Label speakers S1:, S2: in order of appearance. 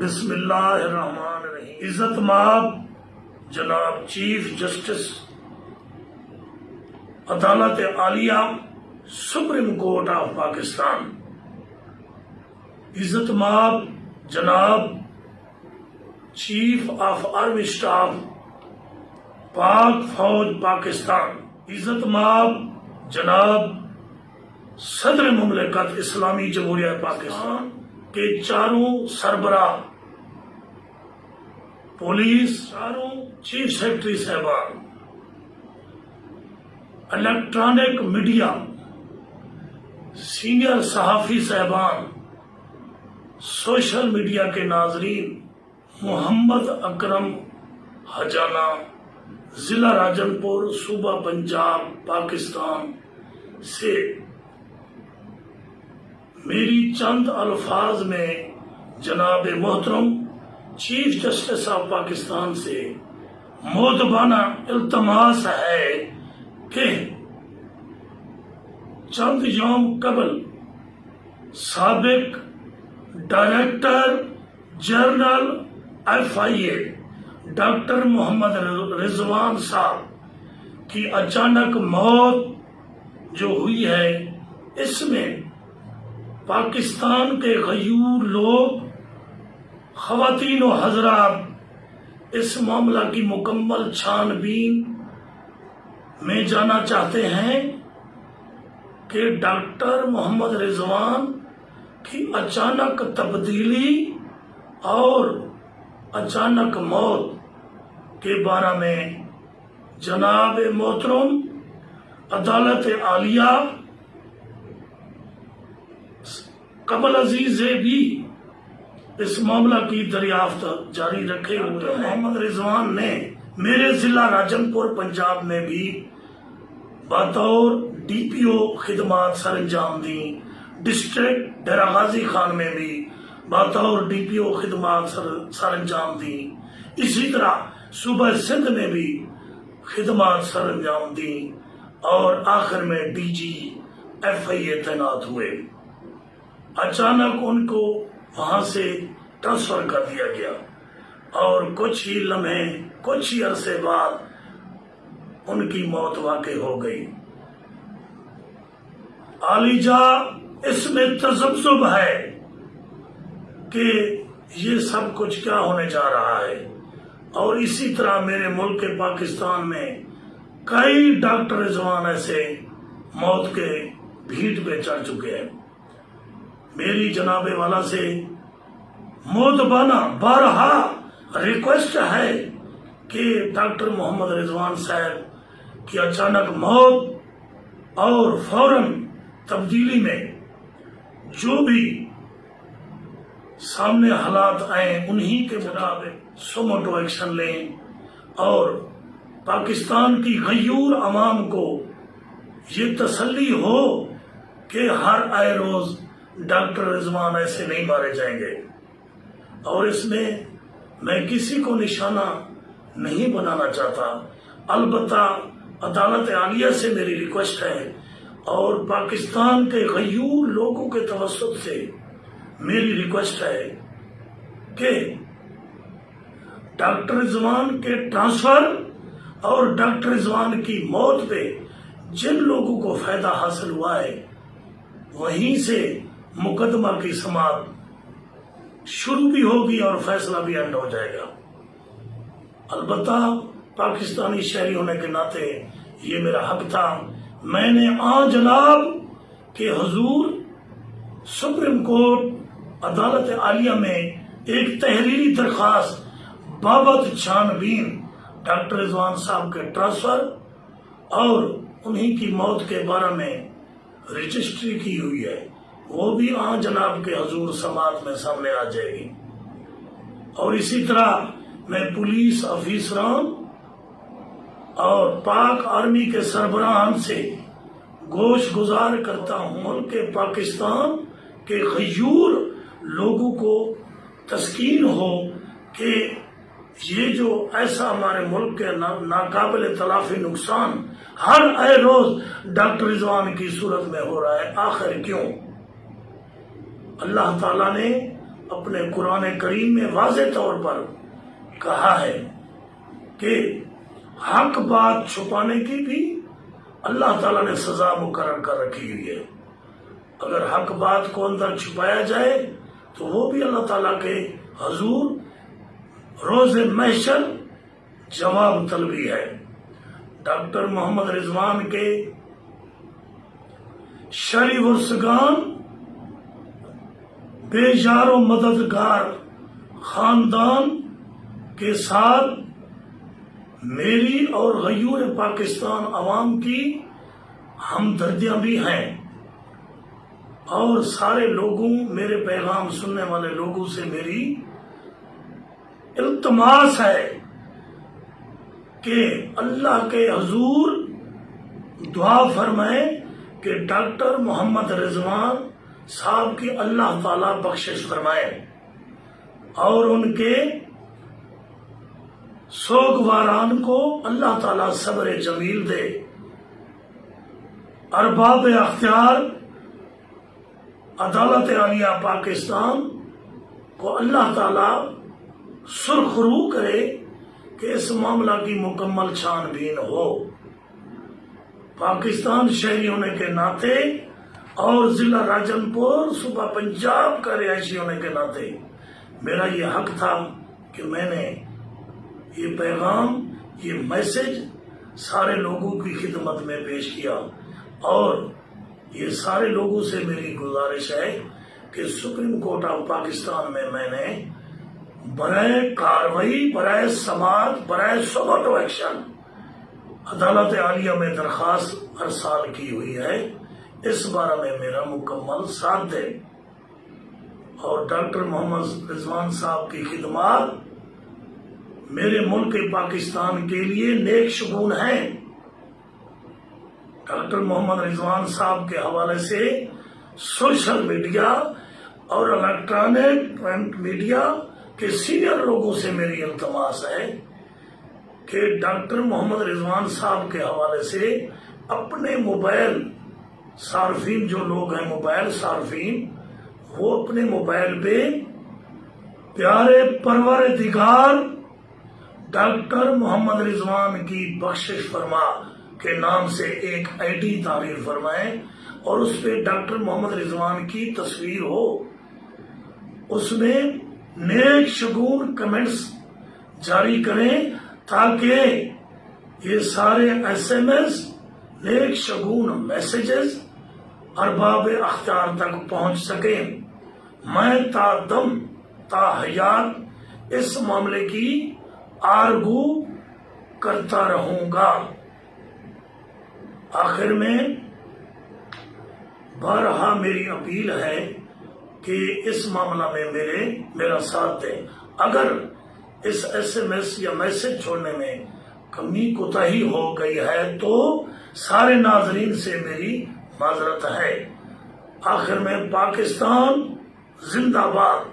S1: بسم اللہ الرحمن الرحیم۔ عزت مآب جناب چیف جسٹس عدالت عالیہ سپریم کورٹ آف پاکستان، عزت مآب جناب چیف آف آرمی اسٹاف پاک فوج پاکستان، عزت مآب جناب صدر مملکت اسلامی جمہوریہ پاکستان کے چاروں سربراہ، پولیس، چاروں چیف سیکرٹری صاحبان، الیکٹرانک میڈیا، سینئر صحافی صاحبان، سوشل میڈیا کے ناظرین، محمد اکرم حجانہ، ضلع راجنپور، صوبہ پنجاب، پاکستان سے میری چند الفاظ میں جناب محترم چیف جسٹس آف پاکستان سے مؤدبانہ التماس ہے کہ چند یوم قبل سابق ڈائریکٹر جنرل FIA ڈاکٹر محمد رضوان صاحب کی اچانک موت جو ہوئی ہے، اس میں پاکستان کے غیور لوگ، خواتین و حضرات اس معاملہ کی مکمل چھان بین میں جانا چاہتے ہیں کہ ڈاکٹر محمد رضوان کی اچانک تبدیلی اور اچانک موت کے بارے میں جناب محترم عدالت عالیہ قبل عزیز بھی اس معاملہ کی دریافت جاری رکھے ہوئے ہیں۔ محمد رضوان نے میرے ضلع راجنپور پنجاب میں بھی بطور DPO خدمات سر انجام دیں، ڈسٹرکٹ ڈیرہ غازی خان میں بھی بطور DPO خدمات سر انجام دیں، اسی طرح صوبہ سندھ میں بھی خدمات سر انجام دیں، اور آخر میں DG FIA تعینات ہوئے۔ اچانک ان کو وہاں سے ٹرانسفر کر دیا گیا اور کچھ ہی لمحے، کچھ ہی عرصے بعد ان کی موت واقع ہو گئی۔ عالیجا اس میں تذبذب ہے کہ یہ سب کچھ کیا ہونے جا رہا ہے، اور اسی طرح میرے ملک پاکستان میں کئی ڈاکٹر رضوان ایسے موت کے بھیٹ پہ چڑھ چکے ہیں۔ میری جناب والا سے مؤدبانہ بارہا ریکویسٹ ہے کہ ڈاکٹر محمد رضوان صاحب کی اچانک موت اور فوراً تبدیلی میں جو بھی سامنے حالات آئیں انہی کے مطابق سوموٹو ایکشن لیں، اور پاکستان کی غیور عوام کو یہ تسلی ہو کہ ہر آئے روز ڈاکٹر رضوان ایسے نہیں مارے جائیں گے۔ اور اس میں کسی کو نشانہ نہیں بنانا چاہتا، البتہ عدالت عالیہ سے میری ریکویسٹ ہے اور پاکستان کے غیور لوگوں کے توسط سے میری ریکویسٹ ہے کہ ڈاکٹر رضوان کے ٹرانسفر اور ڈاکٹر رضوان کی موت پہ جن لوگوں کو فائدہ حاصل ہوا ہے وہیں سے مقدمہ کی سماعت شروع بھی ہوگی اور فیصلہ بھی اینڈ ہو جائے گا۔ البتہ پاکستانی شہری ہونے کے ناطے یہ میرا حق تھا، میں نے جناب کے حضور سپریم کورٹ عدالت عالیہ میں ایک تحریری درخواست بابت چھان بین ڈاکٹر رضوان صاحب کے ٹرانسفر اور انہی کی موت کے بارے میں رجسٹری کی ہوئی ہے، وہ بھی جناب کے حضور سماعت میں سامنے آ جائے گی۔ اور اسی طرح میں پولیس افیسران اور پاک آرمی کے سربراہان سے گوش گزار کرتا ہوں ملک پاکستان کے غیور لوگوں کو تسکین ہو کہ یہ جو ایسا ہمارے ملک کے ناقابل تلافی نقصان ہر آئے روز ڈاکٹر رضوان کی صورت میں ہو رہا ہے، آخر کیوں؟ اللہ تعالیٰ نے اپنے قرآن کریم میں واضح طور پر کہا ہے کہ حق بات چھپانے کی بھی اللہ تعالیٰ نے سزا مقرر کر رکھی ہوئی ہے۔ اگر حق بات کو اندر چھپایا جائے تو وہ بھی اللہ تعالیٰ کے حضور روز محشر جواب طلبی ہے۔ ڈاکٹر محمد رضوان کے شرعی ورثگان بے یار و مددگار خاندان کے ساتھ میری اور غیور پاکستان عوام کی ہمدردیاں بھی ہیں، اور سارے لوگوں، میرے پیغام سننے والے لوگوں سے میری التماس ہے کہ اللہ کے حضور دعا فرمائیں کہ ڈاکٹر محمد رضوان صاحب کی اللہ تعالیٰ بخشش فرمائے اور ان کے سوگواران کو اللہ تعالیٰ صبر جمیل دے۔ ارباب اختیار عدالت عالیہ پاکستان کو اللہ تعالیٰ سرخ رو کرے کہ اس معاملہ کی مکمل چھان بین ہو۔ پاکستان شہری ہونے کے ناطے اور ضلع راجن پور صوبہ پنجاب کا رہائشی ہونے کے ناطے میرا یہ حق تھا کہ میں نے یہ پیغام، یہ میسج سارے لوگوں کی خدمت میں پیش کیا، اور یہ سارے لوگوں سے میری گزارش ہے کہ سپریم کورٹ آف پاکستان میں نے برائے کاروائی، برائے سماعت، برائے سوگوٹو ایکشن عدالت عالیہ میں درخواست ارسال کی ہوئی ہے۔ اس بارے میں میرا مکمل ساتھ دے، اور ڈاکٹر محمد رضوان صاحب کی خدمات میرے ملک پاکستان کے لیے نیک شگون ہیں۔ ڈاکٹر محمد رضوان صاحب کے حوالے سے سوشل میڈیا اور الیکٹرانک پرنٹ میڈیا کے سینئر لوگوں سے میری التماس ہے کہ ڈاکٹر محمد رضوان صاحب کے حوالے سے اپنے موبائل صارفین، جو لوگ ہیں موبائل صارفین، وہ اپنے موبائل پہ پیارے پروردگار ڈاکٹر محمد رضوان کی بخشش فرما کے نام سے ایک آئی ڈی تعمیر فرمائیں، اور اس پہ ڈاکٹر محمد رضوان کی تصویر ہو، اس میں نیک شگون کمنٹس جاری کریں تاکہ یہ سارے ایس ایم ایس، نیک شگون میسیجز ارباب اختیار تک پہنچ سکیں۔ میں تا دم تا حیات اس معاملے کی آرگو کرتا رہوں گا۔ آخر میں بارہا میری اپیل ہے کہ اس معاملہ میں میرا ساتھ دیں۔ اگر اس ایس ایم ایس یا میسج چھوڑنے میں کمی کوتاہی ہو گئی ہے تو سارے ناظرین سے میری معذرت ہے۔ آخر میں پاکستان زندہ باد۔